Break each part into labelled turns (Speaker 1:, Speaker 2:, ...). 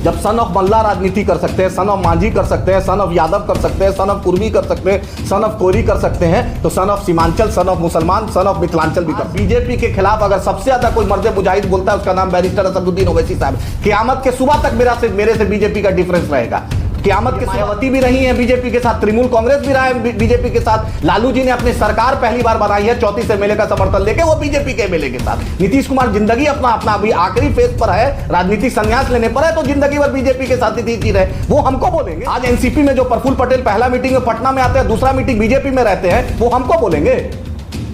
Speaker 1: जब son of मल्ला राजनीति कर सकते हैं, सन ऑफ मांझी कर सकते हैं, सन ऑफ यादव कर सकते हैं, सन ऑफ कुर्मी कर सकते हैं, सन ऑफ कोरी कर सकते हैं, तो son of Seemanchal, son of मुसलमान, सन ऑफ मिथिलांचल भी कर। बीजेपी के खिलाफ अगर सबसे ज्यादा कोई मर्द मुजाहिद बोलता है उसका नाम बैरिस्टर असदुद्दीन ओवैसी साहब। क़यामत के सुबह तक मेरे से बीजेपी का डिफरेंस रहेगा। क़यामत के मायावती भी रही है बीजेपी के साथ, तृणमूल कांग्रेस भी रहा है बीजेपी के साथ। लालू जी ने अपनी सरकार पहली बार बनाई है 34 एमएलए का समर्थन लेके, वो बीजेपी के एमएलए के साथ। नीतीश कुमार जिंदगी अपना अभी आखिरी फेज पर है, राजनीतिक संन्यास लेने पर है, तो जिंदगी भर बीजेपी के साथ नीतीश जी रहे, वो हमको बोलेंगे। आज एनसीपी में जो प्रफुल्ल पटेल पहला मीटिंग में पटना में आते हैं, दूसरा मीटिंग बीजेपी में रहते हैं, वो हमको बोलेंगे।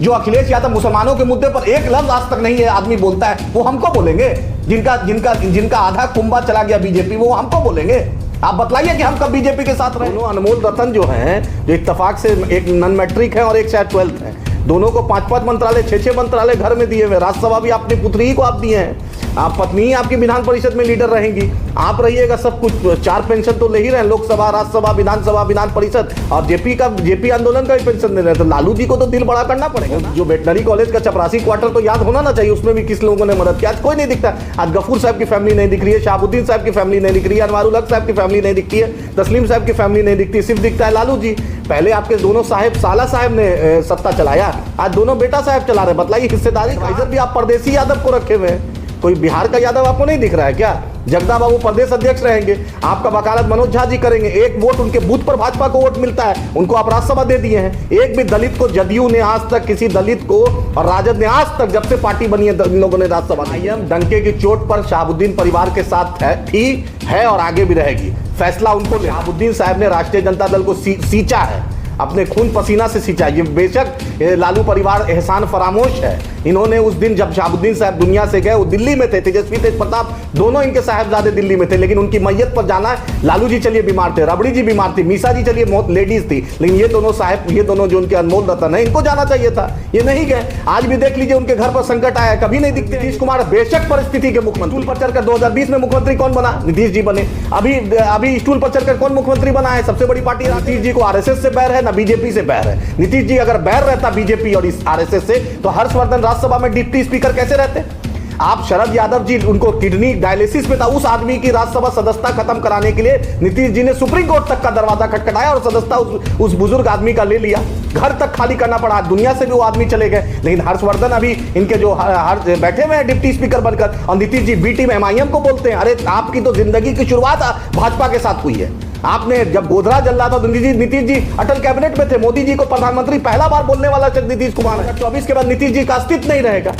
Speaker 1: जो अखिलेश यादव मुसलमानों के मुद्दे पर एक लफ्ज आज तक नहीं है आदमी बोलता है, वो हमको बोलेंगे। जिनका आधा कुंभा चला गया बीजेपी, वो हमको बोलेंगे। आप बतलाइए कि हम कब बीजेपी के साथ रहे। दोनों अनमोल रतन जो हैं, जो इत्तेफाक से एक नॉन मैट्रिक है और एक शायद 12th है, दोनों को 5-5 मंत्रालय 6-6 मंत्रालय घर में दिए हुए। राज्यसभा भी अपनी पुत्री ही को आप दिए हैं। आप पत्नी ही आपकी विधान परिषद में लीडर रहेंगी, आप रहिएगा सब कुछ। 4 पेंशन तो ले ही रहे, लोकसभा, राज्यसभा, विधानसभा, विधान परिषद, और जेपी आंदोलन का भी पेंशन दे रहे। तो लालू जी को तो दिल बड़ा करना पड़ेगा। जो वेटनरी कॉलेज का चपरासी क्वार्टर तो याद होना ना चाहिए, उसमें भी किस लोगों ने मदद की। आज कोई नहीं दिखता। आज गफूर साहब की फैमिली नहीं दिख रही है, शहाबुद्दीन साहब की फैमिली नहीं दिख रही है, अनवारुल हक साहब की फैमिली नहीं दिखती है, तस्लीम साहब की फैमिली नहीं दिखती, सिर्फ दिखता है लालू जी। पहले आपके दोनों साहब, साला साहब ने सत्ता चलाया, आज दोनों बेटा साहब चला रहे। बताइए हिस्सेदारी एडवाइजर भी आप परदेसी यादव को रखे हुए हैं। कोई बिहार का यादव आपको नहीं दिख रहा है क्या? जगदा बाबू प्रदेश अध्यक्ष रहेंगे, आपका वकालत मनोज झा जी करेंगे। एक वोट उनके बूथ पर भाजपा को वोट मिलता है, उनको आप राज्यसभा दे दिए हैं। एक भी दलित को जदयू ने आज तक, किसी दलित को, और राजद ने आज तक, जब से पार्टी बनी है, इन लोगों ने राज्यसभा। डंके की चोट पर शहाबुद्दीन परिवार के साथ है और आगे भी रहेगी। फैसला उनको। शहाबुद्दीन साहब ने राष्ट्रीय जनता दल को सींचा है, अपने खून पसीना से सींचा। ये बेशक लालू परिवार एहसान फरामोश है। इन्होंने उस दिन जब शहाबुद्दीन साहब दुनिया से गए, वो दिल्ली में थे, तेजस्वी तेज प्रताप दोनों इनके साहबजादे दिल्ली में थे, लेकिन उनकी मैयत पर जाना, लालू जी चलिए बीमार थे, रबड़ी जी बीमार थी, मीसा जी चलिए बहुत लेडीज थी, लेकिन ये दोनों जो उनके अनमोल रतन है, इनको जाना चाहिए था, ये नहीं गए। आज भी देख लीजिए उनके घर पर संकट आया, कभी नहीं दिखते। नीतीश कुमार बेशक परिस्थिति के मुख्यमंत्री पर चढ़कर 2020 में मुख्यमंत्री कौन बना? नीतीश जी बने। अभी स्टूल पर चढ़कर कौन मुख्यमंत्री बना है? सबसे बड़ी पार्टी। नीतीश जी को आरएसएस से बैर है, ना बीजेपी से बैर है। नीतीश जी अगर बैर रहता बीजेपी और इस आरएसएस से, तो हर्षवर्धन राज्यसभा में डिप्टी स्पीकर कैसे रहते? आप शरद यादव जी, उनको किडनी डायलिसिस में था, उस आदमी की राज्यसभा सदस्यता खत्म कराने के लिए नीतीश जी ने सुप्रीम कोर्ट तक का दरवाजा खटखटाया और सदस्यता उस बुजुर्ग आदमी का ले लिया। घर तक खाली करना पड़ा, दुनिया से भी वो आदमी चले गए। लेकिन हर्षवर्धन अभी इनके जो बैठे हुए हैं डिप्टी स्पीकर बनकर, और नीतीश जी बी टीम एमआईएम को बोलते हैं। अरे आपकी तो जिंदगी की शुरुआत भाजपा के साथ हुई है। आपने जब गोधरा जल रहा था तो नीतीश जी अटल कैबिनेट में थे। मोदी जी को प्रधानमंत्री पहला बार बोलने वाला नीतीश कुमार है। 24 के बाद नीतीश जी का अस्तित्व नहीं रहेगा।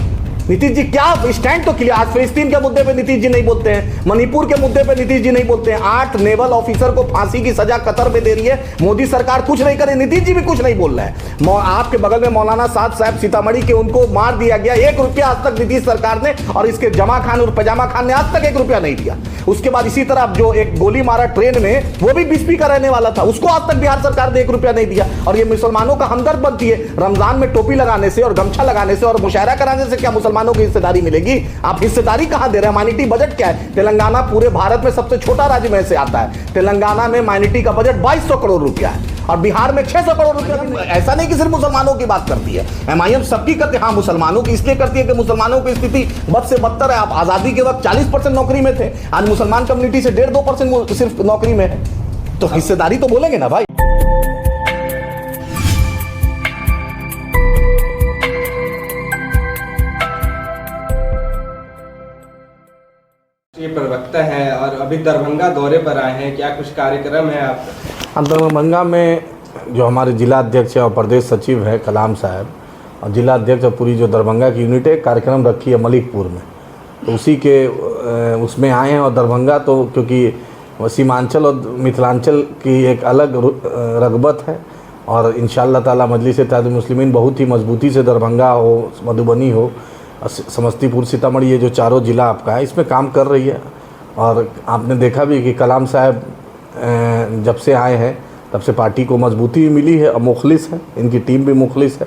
Speaker 1: नीतीश जी क्या स्टैंड तो क्लियर। आज फिलिस्तीन के मुद्दे पे नीतीश जी नहीं बोलते हैं, मणिपुर के मुद्दे पे नीतीश जी नहीं बोलते हैं। 8 नेवल ऑफिसर को फांसी की सजा कतर में दे रही है मोदी सरकार, कुछ नहीं करे, नीतीश जी भी कुछ नहीं बोल रहे हैं। आपके बगल में मौलाना साद साहब सीतामढ़ी के, उनको मार दिया गया। 1 रुपया आज तक नीतीश सरकार ने, और इसके जमा खान और पैजामा खान ने आज तक 1 रुपया नहीं दिया। उसके बाद इसी तरह जो एक गोली मारा ट्रेन में, वो भी बीजेपी का रहने वाला था, उसको आज तक बिहार सरकार ने 1 रुपया नहीं दिया। और ये मुसलमानों का हमदर्द बनती है। रमजान में टोपी लगाने से और गमछा लगाने से और मुशायरा कराने से क्या मुसलमानों की हिस्सेदारी मिलेगी? आप हिस्सेदारी कहां दे रहे हैं? माइनॉरिटी बजट क्या है? तेलंगाना पूरे भारत में सबसे छोटा राज्य में से आता है। तेलंगाना में माइनॉरिटी का बजट 2200 करोड़ रुपया है और बिहार में 600 करोड़ रुपया। ऐसा नहीं कि सिर्फ मुसलमानों की बात करती है, एमआईएम सबकी करती है। हाँ, मुसलमानों की इसलिए करती है कि मुसलमानों की स्थिति बद से बदतर है। आप आजादी के वक्त 40% नौकरी में थे, आज मुसलमान कम्युनिटी से 1.5-2% सिर्फ नौकरी में है। तो हिस्सेदारी तो बोलेंगे ना भाई।
Speaker 2: ये प्रवक्ता है और अभी दरभंगा दौरे पर आए हैं, क्या कुछ कार्यक्रम है आपका?
Speaker 1: दरभंगा में जो हमारे जिला अध्यक्ष और प्रदेश सचिव है कलाम साहब, और जिला अध्यक्ष और पूरी जो दरभंगा की यूनिट है, कार्यक्रम रखी है मलिकपुर में, तो उसी के उसमें आए हैं। और दरभंगा तो क्योंकि सीमांचल और मिथिलांचल की एक अलग रगबत है, और इंशाअल्लाह ताला मजलिस इत्तेहादुल मुस्लिमीन बहुत ही मजबूती से दरभंगा हो, मधुबनी हो, समस्तीपुर, सीतामढ़ी, ये जो चारों ज़िला आपका है, इसमें काम कर रही है। और आपने देखा भी कि कलाम साहब जब से आए हैं तब से पार्टी को मजबूती भी मिली है और मुखलिस है, इनकी टीम भी मुखलिस है।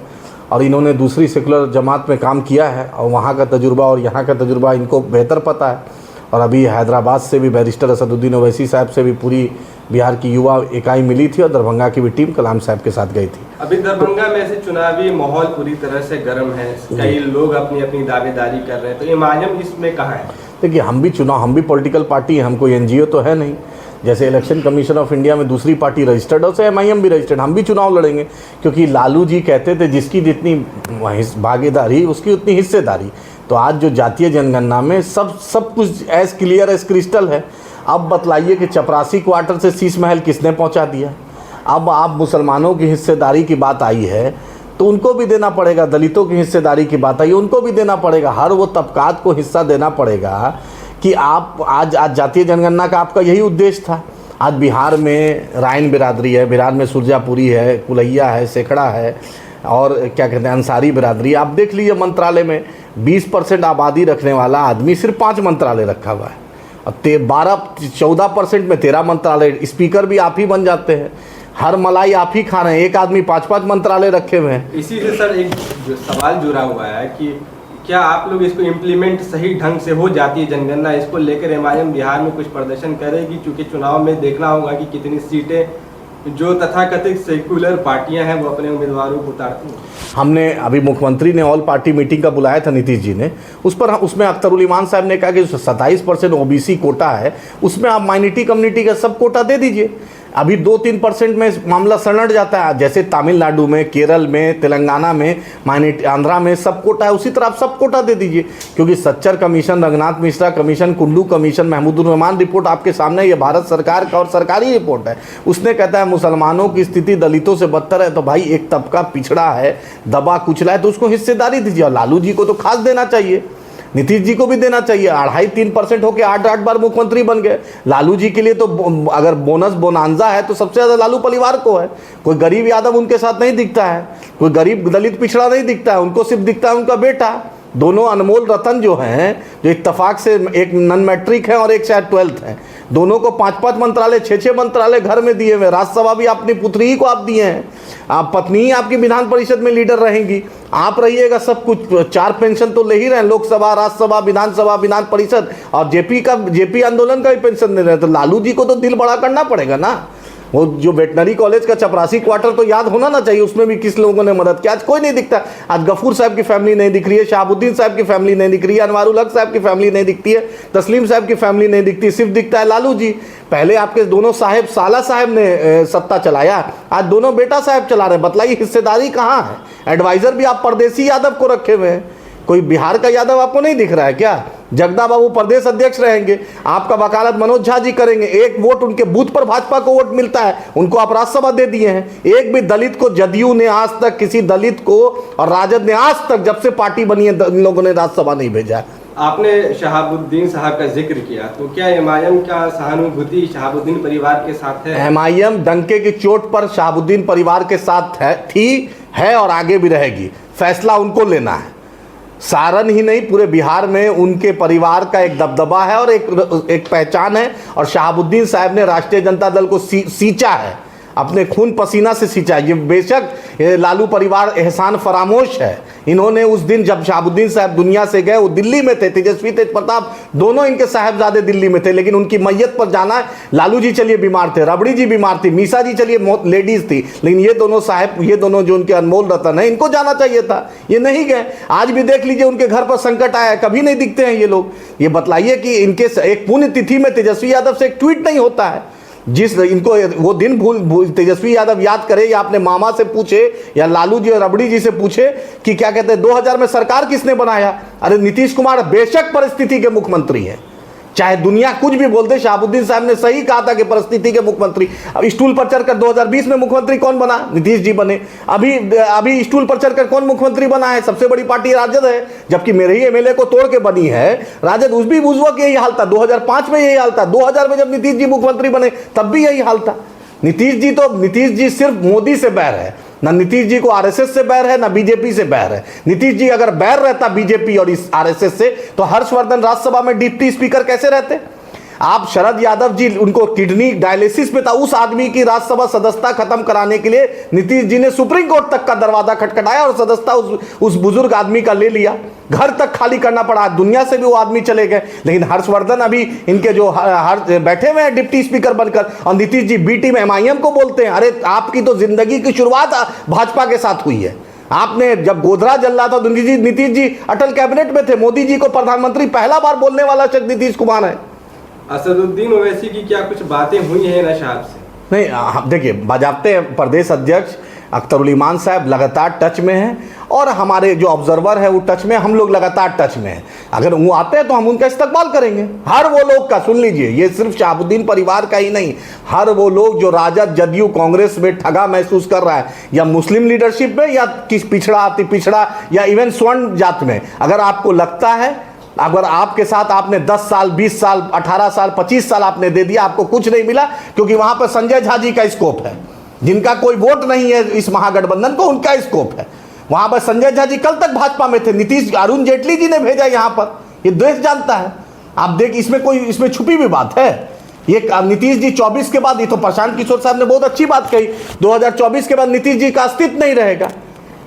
Speaker 1: और इन्होंने दूसरी सेकुलर जमात में काम किया है और वहाँ का तजुर्बा और यहाँ का तजुर्बा इनको बेहतर पता है। और अभी हैदराबाद से भी बैरिस्टर असदुद्दीन ओवैसी साहब से भी पूरी बिहार की युवा इकाई मिली थी और दरभंगा की भी टीम कलाम साहब के साथ गई थी।
Speaker 2: अभी दरभंगा में से चुनावी माहौल पूरी तरह से गर्म है, कई लोग अपनी अपनी दावेदारी कर रहे हैं, तो एमआईएम इसमें कहाँ है?
Speaker 1: देखिए हम भी पॉलिटिकल पार्टी हैं, हम कोई एनजीओ तो है नहीं। जैसे इलेक्शन कमीशन ऑफ इंडिया में दूसरी पार्टी रजिस्टर्ड है, उसे एमआईएम भी रजिस्टर्ड, हम भी चुनाव लड़ेंगे। क्योंकि लालू जी कहते थे जिसकी जितनी भागीदारी उसकी उतनी हिस्सेदारी। तो आज जो जातीय जनगणना में सब कुछ एज क्लियर एज क्रिस्टल है। अब बतलाइए कि चपरासी क्वार्टर से शीश महल किसने पहुंचा दिया। अब आप मुसलमानों की हिस्सेदारी की बात आई है तो उनको भी देना पड़ेगा, दलितों की हिस्सेदारी की बात आई उनको भी देना पड़ेगा, हर वो तबकात को हिस्सा देना पड़ेगा। कि आप आज जातीय जनगणना का आपका यही उद्देश्य था। आज बिहार में राइन बिरादरी है, बिहार में सुरजापुरी है, कुलैया है, सेखड़ा है और क्या कहते हैं अंसारी बिरादरी। आप देख लीजिए मंत्रालय में 20% आबादी रखने वाला आदमी सिर्फ 5 मंत्रालय रखा हुआ है और 14% में 13 मंत्रालय। स्पीकर भी आप ही बन जाते हैं, हर मलाई आप ही खा रहे हैं, एक आदमी 5-5 मंत्रालय रखे हुए हैं।
Speaker 2: इसी से सर एक सवाल जुड़ा हुआ है कि क्या आप लोग इसको इम्प्लीमेंट सही ढंग से हो जातीय जनगणना, इसको लेकर एमआईएम बिहार में कुछ प्रदर्शन करेगी? क्योंकि चुनाव में देखना होगा कि कितनी सीटें जो तथाकथित सेक्युलर पार्टियां हैं वो अपने उम्मीदवारों को उतारती हैं।
Speaker 1: हमने अभी मुख्यमंत्री ने ऑल पार्टी मीटिंग का बुलाया था नीतीश जी ने, उसमें अख्तरुल ईमान साहब ने कहा कि 27% ओबीसी कोटा है, उसमें आप माइनॉरिटी कम्युनिटी का सब कोटा दे दीजिए। अभी 2-3% में मामला सलट जाता है। जैसे तमिलनाडु में, केरल में, तेलंगाना में, माइनॉरिटी आंध्रा में सब कोटा है, उसी तरह आप सब कोटा दे दीजिए। क्योंकि Sachar commission, Raghunath Mishra commission, Kundu commission, Mahmoodur Rahman report आपके सामने, ये भारत सरकार का और सरकारी रिपोर्ट है। उसने कहता है मुसलमानों की स्थिति दलितों से बदतर है। तो भाई एक तबका पिछड़ा है, दबा कुचला है, तो उसको हिस्सेदारी दीजिए। और लालू जी को तो खास देना चाहिए, नीतीश जी को भी देना चाहिए। 2.5-3% होकर 8 बार मुख्यमंत्री बन गए। लालू जी के लिए तो अगर बोनस बोनांजा है तो सबसे ज़्यादा लालू परिवार को है। कोई गरीब यादव उनके साथ नहीं दिखता है, कोई गरीब दलित पिछड़ा नहीं दिखता है, उनको सिर्फ दिखता है उनका बेटा। दोनों अनमोल रतन जो हैं, जो इत्तफाक से एक नॉन मैट्रिक है और एक शायद 12th है, दोनों को 5-5 मंत्रालय, 6-6 मंत्रालय घर में दिए हुए। राज्यसभा भी अपनी पुत्री ही को आप दिए हैं, आप पत्नी ही आपकी विधान परिषद में लीडर रहेंगी, आप रहिएगा सब कुछ। 4 पेंशन तो ले ही रहे हैं, लोकसभा, राज्यसभा, विधानसभा, विधान परिषद, और जेपी आंदोलन का भी पेंशन दे रहे हैं। तो लालू जी को तो दिल बड़ा करना पड़ेगा ना। वो जो वेटनरी कॉलेज का चपरासी क्वार्टर तो याद होना ना चाहिए, उसमें भी किस लोगों ने मदद की। आज कोई नहीं दिखता। आज गफूर साहब की फैमिली नहीं दिख रही है, शहाबुद्दीन साहब की फैमिली नहीं दिख रही है, अनवारुल हक साहब की फैमिली नहीं दिखती है, तस्लीम साहब की फैमिली नहीं दिखती, सिर्फ दिखता है लालू जी। पहले आपके दोनों साहब, साला साहब ने सत्ता चलाया, आज दोनों बेटा साहब चला रहे हैं। बताइए हिस्सेदारी कहाँ है? एडवाइजर भी आप परदेसी यादव को रखे हुए हैं, कोई बिहार का यादव आपको नहीं दिख रहा है क्या? जगदा बाबू प्रदेश अध्यक्ष रहेंगे, आपका वकालत मनोज झा जी करेंगे। एक वोट उनके बूथ पर भाजपा को वोट मिलता है, उनको आप राज्यसभा दे दिए हैं। एक भी दलित को जदयू ने आज तक, किसी दलित को और राजद ने आज तक, जब से पार्टी बनी है, इन लोगों ने राज्यसभा नहीं भेजा है।
Speaker 2: आपने शहाबुद्दीन साहब का जिक्र किया, तो क्या एमआईएम का सहानुभूति शहाबुद्दीन परिवार के साथ है?
Speaker 1: एमआईएम डंके की चोट पर शहाबुद्दीन परिवार के साथ है और आगे भी रहेगी। फैसला उनको लेना है। सारण ही नहीं, पूरे बिहार में उनके परिवार का एक दबदबा है और एक पहचान है। और शहाबुद्दीन साहब ने राष्ट्रीय जनता दल को सींचा है, अपने खून पसीना से सींचा। ये बेशक लालू परिवार एहसान फरामोश है। इन्होंने उस दिन जब शहाबुद्दीन साहब दुनिया से गए, वो दिल्ली में थे, तेजस्वी तेज प्रताप दोनों इनके साहबजादे दिल्ली में थे, लेकिन उनकी मैयत पर जाना है। लालू जी चलिए बीमार थे, रबड़ी जी बीमार थी, मीसा जी चलिए लेडीज थी, लेकिन ये दोनों साहब, ये दोनों जो उनके अनमोल रतन है, इनको जाना चाहिए था, ये नहीं गए। आज भी देख लीजिए उनके घर पर संकट आया है, कभी नहीं दिखते हैं ये लोग। ये बतलाइए कि इनके एक पुण्य तिथि में तेजस्वी यादव से एक ट्वीट नहीं होता है। जिस इनको वो दिन भूल तेजस्वी यादव याद करे, या अपने मामा से पूछे, या लालू जी और रबड़ी जी से पूछे कि क्या कहते हैं 2000 में सरकार किसने बनाया। अरे नीतीश कुमार बेशक परिस्थिति के मुख्यमंत्री हैं, चाहे दुनिया कुछ भी बोलते। शहाबुद्दीन साहब ने सही कहा था कि परिस्थिति के मुख्यमंत्री। अब स्टूल पर चढ़कर 2020 में मुख्यमंत्री कौन बना? नीतीश जी बने। अभी स्टूल पर चढ़कर कौन मुख्यमंत्री बना है? सबसे बड़ी पार्टी राजद है, जबकि मेरे ही एमएलए को तोड़ के बनी है राजद। उस भी उस वक्त यही हाल था, 2005 में यही हाल था, 2000 में जब नीतीश जी मुख्यमंत्री बने तब भी यही हाल था। नीतीश जी सिर्फ मोदी से बैर है, ना नीतीश जी को आरएसएस से बैर है, ना बीजेपी से बैर है। नीतीश जी अगर बैर रहता बीजेपी और इस आरएसएस से, तो हर्षवर्धन राज्यसभा में डिप्टी स्पीकर कैसे रहते? आप शरद यादव जी, उनको किडनी डायलिसिस पे था, उस आदमी की राज्यसभा सदस्यता खत्म कराने के लिए नीतीश जी ने सुप्रीम कोर्ट तक का दरवाजा खटखटाया और सदस्यता उस बुजुर्ग आदमी का ले लिया। घर तक खाली करना पड़ा, दुनिया से भी वो आदमी चले गए। लेकिन हर्षवर्धन अभी इनके जो बैठे हुए हैं डिप्टी स्पीकर बनकर, और नीतीश जी बी टीम एमआईएम को बोलते हैं, अरे आपकी तो जिंदगी की शुरुआत भाजपा के साथ हुई है। आपने जब गोधरा जल रहा था तो नीतीश जी अटल कैबिनेट में थे, मोदी जी को प्रधानमंत्री पहला बार बोलने वाला शख्स नीतीश कुमार है।
Speaker 2: असदुद्दीन ओवैसी की क्या कुछ बातें हुई हैं नशाब से?
Speaker 1: नहीं, देखिए बाजाप्ते प्रदेश अध्यक्ष अख्तरुल ईमान साहब लगातार टच में हैं और हमारे जो ऑब्जर्वर है वो टच में, हम लोग लगातार टच में हैं। अगर वो आते हैं तो हम उनका इस्तकबाल करेंगे। हर वो लोग का, सुन लीजिए, ये सिर्फ शहाबुद्दीन परिवार का ही नहीं, हर वो लोग जो राजद जदयू कांग्रेस में ठगा महसूस कर रहा है, या मुस्लिम लीडरशिप में या किस पिछड़ा अति पिछड़ा या इवन स्वर्ण जात में, अगर आपको लगता है, अगर आपके साथ आपने 10 साल 20 साल 18 साल 25 साल आपने दे दिया, आपको कुछ नहीं मिला, क्योंकि वहां पर संजय झा जी का स्कोप है, जिनका कोई वोट नहीं है इस महागठबंधन को, उनका स्कोप है। वहां पर संजय झा जी कल तक भाजपा में थे, नीतीश अरुण जेटली जी ने भेजा यहां पर, ये देश जानता है। आप देख, इसमें छुपी भी बात है। ये नीतीश जी 24 के बाद, ये तो प्रशांत किशोर साहब ने बहुत अच्छी बात कही, 2024 के बाद नीतीश जी का अस्तित्व नहीं रहेगा।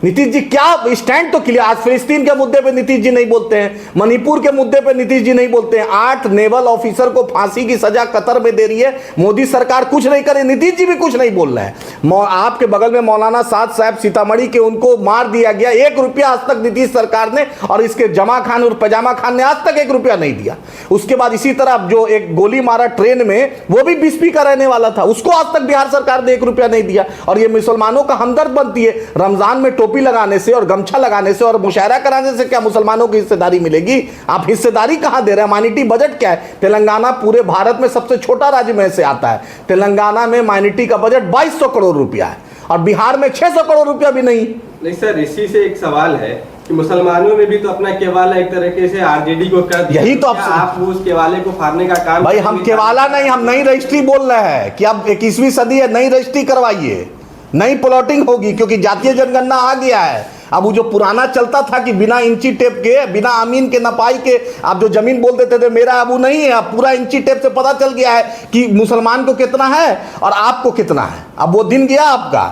Speaker 1: नीतीश जी क्या स्टैंड तो क्लियर, आज फिलिस्तीन के मुद्दे पे नीतीश जी नहीं बोलते हैं, मणिपुर के मुद्दे पे नीतीश जी नहीं बोलते हैं, 8 नेवल ऑफिसर को फांसी की सजा कतर में दे रही है मोदी सरकार, कुछ नहीं करे, नीतीश जी भी कुछ नहीं बोल रहे हैं। आपके बगल में मौलाना साद साहब सीतामढ़ी के, उनको मार दिया गया, 1 रुपया आज तक नीतीश सरकार ने और इसके जमा खान और पैजामा खान ने आज तक 1 रुपया नहीं दिया। उसके बाद इसी तरह जो एक गोली मारा ट्रेन में, वो भी बिस्पी का रहने वाला था, उसको आज तक बिहार सरकार ने 1 रुपया नहीं दिया। और ये मुसलमानों का हमदर्द बनती है। रमजान में टोपी लगाने से और गमछा लगाने से और मुशायरा कराने से क्या मुसलमानों की हिस्सेदारी मिलेगी? आप हिस्सेदारी कहां दे रहे हैं? माइनॉरिटी बजट क्या है? तेलंगाना पूरे भारत में सबसे छोटा राज्य में से आता है। तेलंगाना में माइनॉरिटी का बजट 2200 करोड़ रुपया है और बिहार में 600 करोड़ रुपया भी नहीं।
Speaker 2: नहीं सर, इसी से एक सवाल है कि मुसलमानों में भी तो अपना केवाला एक तरीके से आरजेडी को कर दिया,
Speaker 1: यही तो
Speaker 2: आप उस केवाले को फाड़ने का काम?
Speaker 1: भाई हम केवाला नहीं, हम नई रजिस्ट्री बोल रहे हैं कि अब 21वीं सदी है, नई रजिस्ट्री करवाइए, नई प्लॉटिंग होगी, क्योंकि जातीय जनगणना आ गया है। अब वो जो पुराना चलता था कि बिना इंची टेप के, बिना अमीन के नपाई के आप जो जमीन बोल देते थे, मेरा अब वो नहीं है। अब पूरा इंची टेप से पता चल गया है कि मुसलमान को कितना है और आपको कितना है। अब वो दिन गया आपका,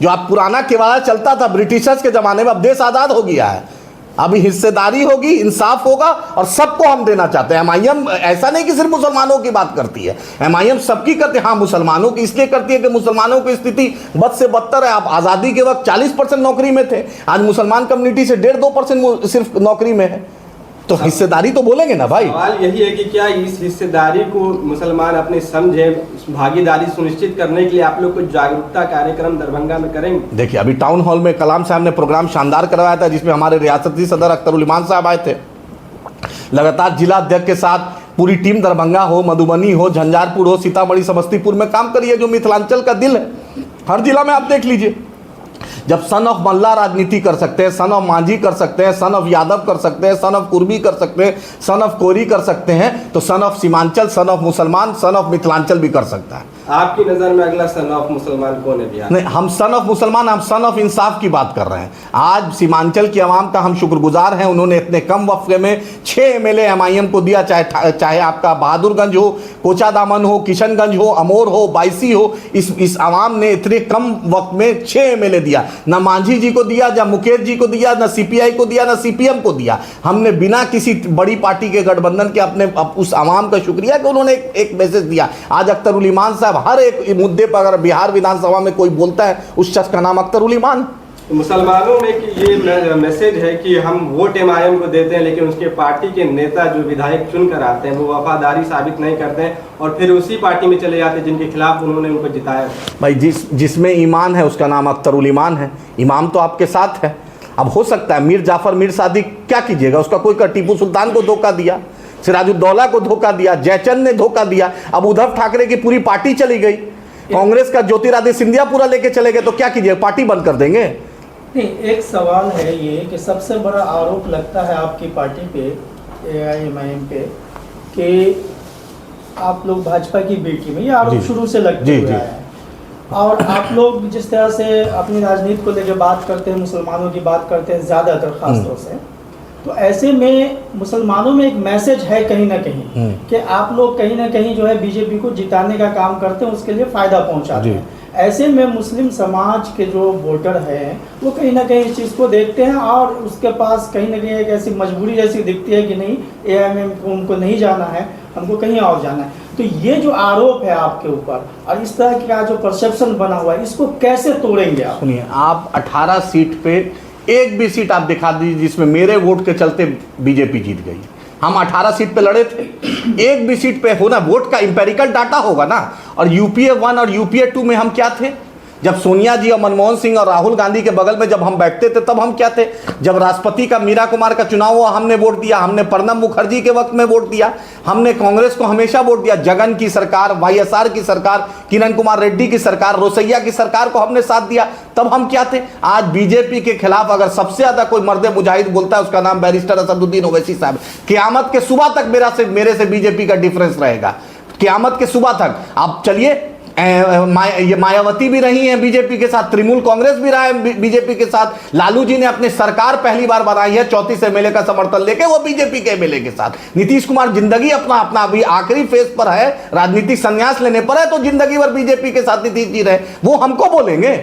Speaker 1: जो आप पुराना केवाला चलता था ब्रिटिशर्स के जमाने में। अब देश आज़ाद हो गया है, अभी हिस्सेदारी होगी, इंसाफ होगा और सबको हम देना चाहते हैं। एमआईएम ऐसा नहीं कि सिर्फ मुसलमानों की बात करती है, एमआईएम सबकी करती है। हाँ, मुसलमानों की इसलिए करती है कि मुसलमानों की स्थिति बद से बदतर है। आप आज़ादी के वक्त 40% नौकरी में थे, आज मुसलमान कम्युनिटी से 1.5-2% सिर्फ नौकरी में है, तो हिस्सेदारी तो बोलेंगे ना भाई।
Speaker 2: सवाल यही है कि क्या इस हिस्सेदारी को मुसलमान अपने समझे, भागीदारी सुनिश्चित करने के लिए आप लोग कुछ जागरूकता कार्यक्रम दरभंगा में करेंगे?
Speaker 1: देखिए, अभी टाउन हॉल में कलाम साहब ने प्रोग्राम शानदार करवाया था, जिसमें हमारे रियासती सदर अख्तरुल ईमान साहब आए थे। लगातार जिला अध्यक्ष के साथ पूरी टीम दरभंगा हो, मधुबनी हो, झंझारपुर हो, सीतामढ़ी, समस्तीपुर में काम करिए, जो मिथिलांचल का दिल है। हर जिला में आप देख लीजिए, जब सन ऑफ मल्ला राजनीति कर सकते हैं, सन ऑफ मांझी कर सकते हैं, सन ऑफ यादव कर सकते हैं, सन ऑफ कुर्मी कर सकते हैं, सन ऑफ कोरी कर सकते हैं, तो son of Seemanchal, son of मुसलमान, सन ऑफ मिथिलांचल भी कर सकता है।
Speaker 2: आपकी नज़र में अगला सन ऑफ मुसलमान कौन है बिहार?
Speaker 1: नहीं, हम सन ऑफ मुसलमान, हम सन ऑफ इंसाफ की बात कर रहे हैं। आज सीमांचल की आवाम का हम शुक्रगुजार हैं, उन्होंने इतने कम वक्त में 6 एमएलए एमआईएम को दिया, चाहे आपका बहादुरगंज हो, कोचादामन हो, किशनगंज हो, अमोर हो, बायसी हो। इस आवाम ने इतने कम वक्त में 6 एमएलए दिया। ना मांझी जी को दिया, ना मुकेश जी को दिया, ना सीपीआई को दिया, ना सीपीएम को दिया। हमने बिना किसी बड़ी पार्टी के गठबंधन के अपने उस आवाम का शुक्रिया कि उन्होंने एक मैसेज दिया। आज अख्तरुल ईमान साहब हर एक मुद्दे पर अगर बिहार विधानसभा में कोई बोलता है, उस शख्स का नाम अख्तरुल ईमान।
Speaker 2: मुसलमानों में ये मैसेज है कि हम वोट एमआईएम को देते हैं, लेकिन उसके पार्टी के नेता जो विधायक चुन कर आते हैं वो वफादारी साबित नहीं करते हैं और फिर उसी पार्टी में चले जाते हैं जिनके खिलाफ उन्होंने उनको जिताया। भाई
Speaker 1: जिसमें ईमान है उसका नाम अख्तरुल ईमान है। इमाम तो आपके साथ है। अब हो सकता है मीर जाफर मीर सादिक, क्या कीजिएगा, उसका कोई टीपू सुल्तान को धोखा दिया, सिराजुद्दौला को धोखा दिया, जयचंद ने धोखा दिया, अब उद्धव ठाकरे की पूरी पार्टी चली गई, कांग्रेस का ज्योतिरादित्य सिंधिया पूरा लेके चले गए, तो क्या कीजिए, पार्टी बंद कर देंगे?
Speaker 3: नहीं, एक सवाल है ये कि सबसे बड़ा आरोप लगता है आपकी पार्टी पे, एआईएमआईएम पे, कि आप लोग भाजपा की बेटी में, ये आरोप शुरू से लगते हुए आया है। और आप लोग जिस तरह से अपनी राजनीति को लेकर बात करते हैं, मुसलमानों की बात करते हैं ज़्यादातर खासतौर से, तो ऐसे में मुसलमानों में एक मैसेज है कहीं ना कहीं कि आप लोग कहीं ना कहीं जो है बीजेपी को जिताने का काम करते हैं, उसके लिए फ़ायदा पहुंचाते हैं। ऐसे में मुस्लिम समाज के जो वोटर हैं वो कहीं ना कहीं इस चीज़ को देखते हैं और उसके पास कहीं ना कहीं एक ऐसी मजबूरी जैसी दिखती है कि नहीं, एआईएमआईएम को उनको नहीं जाना है, हमको कहीं और जाना है। तो ये जो आरोप है आपके ऊपर और इस तरह का जो परसेप्शन बना हुआ है, इसको कैसे तोड़ेंगे आप?
Speaker 1: सुनिए, आप 18 सीट पे एक भी सीट आप दिखा दीजिए जिसमें मेरे वोट के चलते बीजेपी जीत गई। हम 18 सीट पे लड़े थे, एक भी सीट पे होना वोट का इंपेरिकल डाटा होगा ना। और यूपीए 1 और यूपीए 2 में हम क्या थे? जब सोनिया जी और मनमोहन सिंह और राहुल गांधी के बगल में जब हम बैठते थे तब हम क्या थे? जब राष्ट्रपति का मीरा कुमार का चुनाव हुआ हमने वोट दिया, हमने प्रणब मुखर्जी के वक्त में वोट दिया, हमने कांग्रेस को हमेशा वोट दिया। जगन की सरकार, वाईएसआर की सरकार, किरण कुमार रेड्डी की सरकार, रोसैया की सरकार को हमने साथ दिया, तब हम क्या थे? आज बीजेपी के खिलाफ अगर सबसे ज्यादा कोई मर्द मुजाहिद बोलता है उसका नाम बैरिस्टर असदुद्दीन ओवैसी साहब। क़यामत के सुबह तक मेरे से बीजेपी का डिफरेंस रहेगा, क़यामत के सुबह तक। आप चलिए, ये मायावती भी रही है बीजेपी के साथ, तृणमूल कांग्रेस भी रहा है बीजेपी के साथ, लालू जी ने अपनी सरकार पहली बार बनाई है 34 एमएलए का समर्थन लेके, वो बीजेपी के एमएलए के साथ। नीतीश कुमार जिंदगी अपना अभी आखिरी फेज पर है, राजनीतिक संन्यास लेने पर है, तो जिंदगी भर बीजेपी के साथ नीतीश जी रहे, वो हमको बोलेंगे।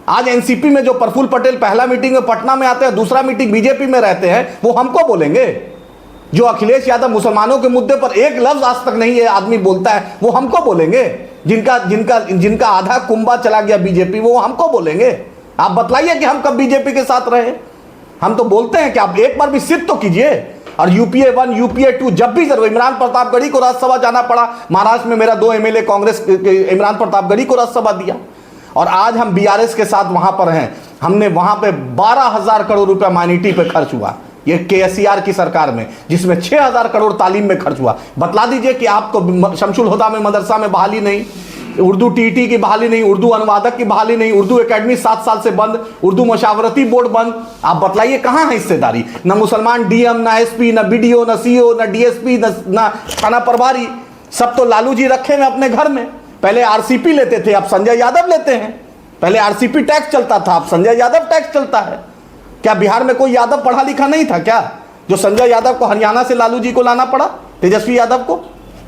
Speaker 1: आज एनसीपी में जो प्रफुल्ल पटेल पहला मीटिंग में पटना में आते हैं, दूसरा मीटिंग बीजेपी में रहते हैं, वो हमको बोलेंगे। जो अखिलेश यादव मुसलमानों के मुद्दे पर एक लफ्ज आज तक नहीं है आदमी बोलता है, वो हमको बोलेंगे। जिनका आधा कुंभा चला गया बीजेपी, वो हमको बोलेंगे। आप बतलाइए कि हम कब बीजेपी के साथ रहे? हम तो बोलते हैं कि आप एक बार भी सिद्ध तो कीजिए। और यूपीए 1 यूपीए 2 जब भी जरूर, इमरान प्रतापगढ़ी को राज्यसभा जाना पड़ा, महाराष्ट्र में मेरा 2 एमएलए कांग्रेस इमरान प्रतापगढ़ी को राज्यसभा दिया। और आज हम बीआरएस के साथ वहां पर हैं, हमने वहां पे 12,000 करोड़ रुपया माइनॉरिटी पे खर्च हुआ, ये केसीआर की सरकार में, जिसमें 6,000 करोड़ तालीम में खर्च हुआ। बतला दीजिए कि आपको शमशुल हुदा में मदरसा में बहाली नहीं, उर्दू टीटी की बहाली नहीं, उर्दू अनुवादक की बहाली नहीं, उर्दू एकेडमी 7 साल से बंद, उर्दू मशावरती बोर्ड बंद। आप बतलाइए कहां है हिस्सेदारी? न मुसलमान डीएम, ना एसपी, ना बीडीओ, ना सीओ, ना डीएसपी, ना थाना प्रभारी, सब तो लालू जी रखे हैं अपने घर में। पहले आरसीपी लेते थे, अब संजय यादव लेते हैं। पहले आरसीपी टैक्स चलता था, अब संजय यादव टैक्स चलता है। क्या बिहार में कोई यादव पढ़ा लिखा नहीं था क्या, जो संजय यादव को हरियाणा से लालू जी को लाना पड़ा, तेजस्वी यादव को?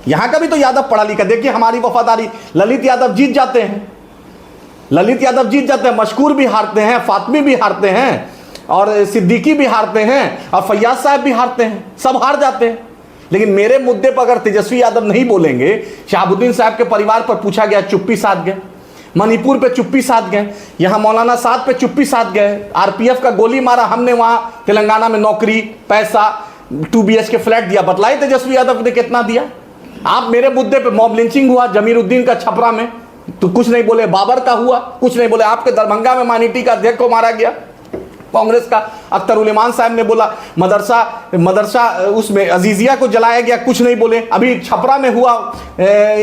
Speaker 1: यहां का भी तो यादव पढ़ा लिखा। देखिए हमारी वफादारी, ललित यादव जीत जाते हैं, ललित यादव जीत जाते हैं, मशकूर भी हारते हैं, फातमी भी हारते हैं, और सिद्दीकी भी हारते हैं, और फैयाज साहब भी हारते हैं, सब हार जाते हैं। लेकिन मेरे मुद्दे पर अगर तेजस्वी यादव नहीं बोलेंगे, शहाबुद्दीन साहब के परिवार पर पूछा गया, चुप्पी साध गए। मणिपुर पे चुप्पी साध गए, यहाँ मौलाना साद पे चुप्पी साध गए। आरपीएफ का गोली मारा हमने, वहाँ तेलंगाना में नौकरी, पैसा, 2 BHK फ्लैट दिया। बतलाइए तेजस्वी यादव ने कितना दिया? आप मेरे मुद्दे पे, मॉब लिंचिंग हुआ जमीरुद्दीन का छपरा में, तो कुछ नहीं बोले। बाबर का हुआ, कुछ नहीं बोले। आपके दरभंगा में माइनॉरिटी का अध्यक्ष को मारा गया, कांग्रेस का अख्तर उलेमान साहब ने बोला। मदरसा उसमें अजीजिया को जलाया गया, कुछ नहीं बोले। अभी छपरा में हुआ,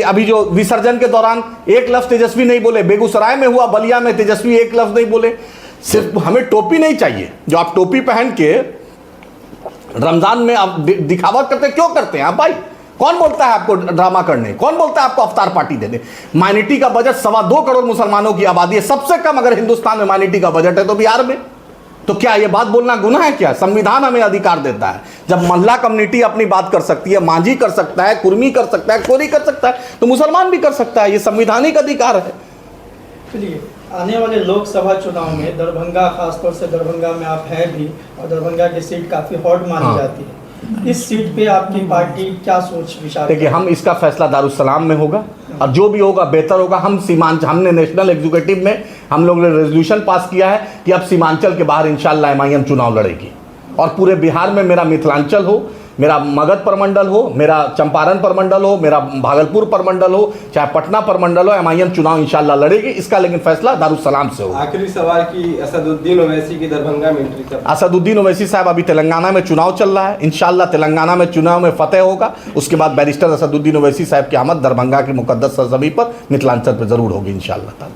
Speaker 1: अभी जो विसर्जन के दौरान एक लफ्ज तेजस्वी नहीं बोले। बेगूसराय में हुआ, बलिया में तेजस्वी एक लफ्ज नहीं बोले। सिर्फ हमें टोपी नहीं चाहिए, जो आप टोपी पहन के रमजान में आप दिखावा करते, क्यों करते हैं आप भाई? कौन बोलता है आपको ड्रामा करने? कौन बोलता है आपको अवतार पार्टी देने? माइनॉरिटी का बजट 2.25 करोड़ मुसलमानों की आबादी है, सबसे कम अगर हिंदुस्तान में माइनॉरिटी का बजट है तो बिहार में। तो क्या ये बात बोलना गुनाह है क्या? संविधान हमें अधिकार देता है, जब महिला कम्युनिटी अपनी बात कर सकती है, मांझी कर सकता है, कुर्मी कर सकता है, कोरी कर सकता है, तो मुसलमान भी कर सकता है। ये संवैधानिक अधिकार है।
Speaker 3: चलिए, आने वाले लोकसभा चुनाव में दरभंगा, खासतौर से दरभंगा में आप हैं भी, और दरभंगा की सीट काफी हॉट मानी जाती है। इस सीट पे आपकी पार्टी क्या सोच विचार?
Speaker 1: देखिए, हम इसका फैसला दारुस्सलाम में होगा, और जो भी होगा बेहतर होगा। हमने नेशनल एग्जीक्यूटिव में हम लोग ने रेजोल्यूशन पास किया है कि अब सीमांचल के बाहर इंशाल्लाह एमआईएम चुनाव लड़ेगी, और पूरे बिहार में मेरा मिथिलांचल हो, मेरा मगध प्रमंडल हो, मेरा चंपारण प्रमंडल हो, मेरा भागलपुर प्रमंडल हो, चाहे पटना प्रमंडल हो, एमआईएम चुनाव इंशाल्लाह लड़ेगी। इसका लेकिन फैसला दारुस्सलाम से होगा।
Speaker 2: आखिरी सवाल की असदुद्दीन ओवैसी की दरभंगा में एंट्री कब?
Speaker 1: असदुद्दीन ओवैसी साहब, अभी तेलंगाना में चुनाव चल रहा है, इंशाल्लाह तेलंगाना में चुनाव में फतेह होगा। उसके बाद बैरिस्टर असदुद्दीन ओवैसी साहब की आमद दरभंगा की मुकद्दस सरजमी पर, मिथिलांचल पर जरूर होगी इंशाल्लाह।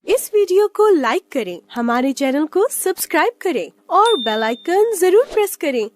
Speaker 4: इस वीडियो को लाइक करें, हमारे चैनल को सब्सक्राइब करें और बेल आइकन जरूर प्रेस करें